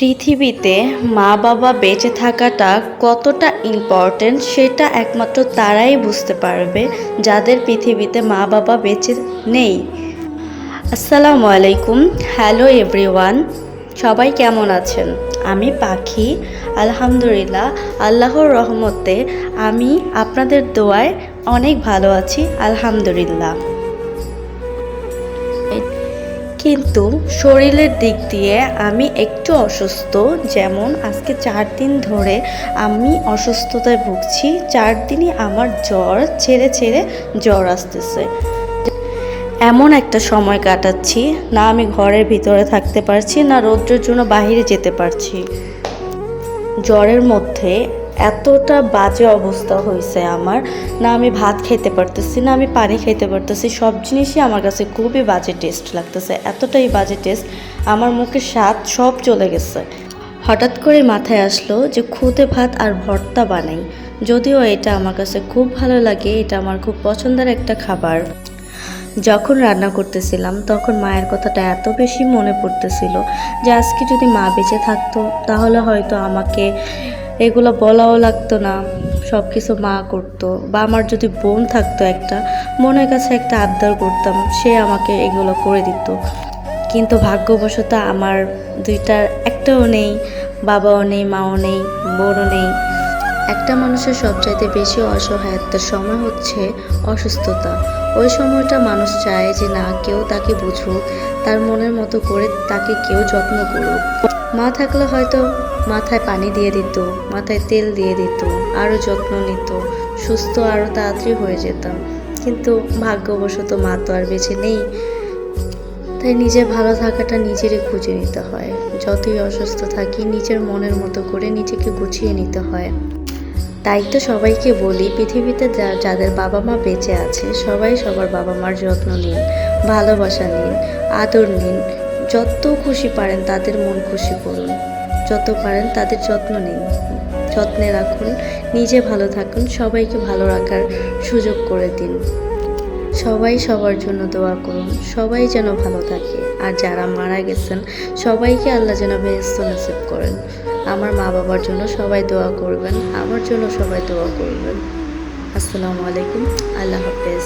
পৃথিবীতে মা বাবা বেঁচে থাকাটা কতটা ইম্পর্ট্যান্ট সেটা একমাত্র তারাই বুঝতে পারবে যাদের পৃথিবীতে মা বাবা বেঁচে নেই। আসসালামু আলাইকুম, হ্যালো এভরিওয়ান, সবাই কেমন আছেন? আমি পাখি, আলহামদুলিল্লাহ, আল্লাহর রহমতে আমি আপনাদের দোয়ায় অনেক ভালো আছি, আলহামদুলিল্লাহ। কিন্তু শরীরের দিক দিয়ে আমি একটু অসুস্থ। যেমন আজকে 4 দিন ধরে আমি অসুস্থতায় ভুগছি। 4 দিনই আমার জ্বর ছেড়ে ছেড়ে জ্বর আসতেছে। এমন একটা সময় কাটাচ্ছি, না আমি ঘরের ভিতরে থাকতে পারছি, না রৌদ্রের জন্য বাইরে যেতে পারছি। জ্বরের মধ্যে এতটা বাজে অবস্থা হয়েছে আমার, না আমি ভাত খেতে পারতেছি, না আমি পানি খেতে পারতেছি। সব জিনিসই আমার কাছে খুবই বাজে টেস্ট লাগতেছে, এতটাই বাজে টেস্ট, আমার মুখের স্বাদ সব চলে গেছে। হঠাৎ করে মাথায় আসলো যে খুদে ভাত আর ভর্তা বানাই। যদিও এটা আমার কাছে খুব ভালো লাগে, এটা আমার খুব পছন্দের একটা খাবার। যখন রান্না করতেছিলাম তখন মায়ের কথাটা এত বেশি মনে পড়তেছিল যে আজকে যদি মা বেঁচে থাকতো তাহলে হয়তো আমাকে এগুলো বলাও লাগতো না, সব কিছু মা করতো। বা আমার যদি বোন থাকতো, একটা বোনের কাছে একটা আবদার করতাম, সে আমাকে এগুলো করে দিত। কিন্তু ভাগ্যবশত আমার দুইটার একটাও নেই, বাবাও নেই, মাও নেই, বোনও নেই। একটা মানুষের সবচাইতে বেশি অসহায়তার সময় হচ্ছে অসুস্থতা। ওই সময়টা মানুষ চায় যে না, কেউ তাকে বুঝুক, তার মনের মতো করে তাকে কেউ যত্ন করুক। মা থাকলে হয়তো মাথায় পানি দিয়ে দিত, মাথায় তেল দিয়ে দিত, আরও যত্ন নিত, সুস্থ আরও তাড়াতাড়ি হয়ে যেতাম। কিন্তু ভাগ্যবশত মা তো আর বেঁচে নেই। তাই নিজের ভালো থাকাটা নিজেরই খুঁজে নিতে হয়। যতই অসুস্থ থাকি নিজের মনের মতো করে নিজেকে গুছিয়ে নিতে হয়। তাই তো সবাইকে বলি, পৃথিবীতে যাদের বাবা মা বেঁচে আছে সবাই সবার বাবা মার যত্ন নিন, ভালোবাসা নিন, আদর নিন। যত খুশি পারেন তাদের মন খুশি করুন, যত পারেন তাদের যত্ন নিন, যত্নে রাখুন, নিজে ভালো থাকুন, সবাইকে ভালো রাখার সুযোগ করে দিন। সবাই সবার জন্য দোয়া করুন, সবাই যেন ভালো থাকে। আর যারা মারা গেছেন সবাইকে আল্লাহ যেন বেহেশত নসিব করেন। আমার মা বাবার জন্য সবাই দোয়া করবেন, আমার জন্য সবাই দোয়া করবেন। আসসালামু আলাইকুম, আল্লাহ হাফেজ।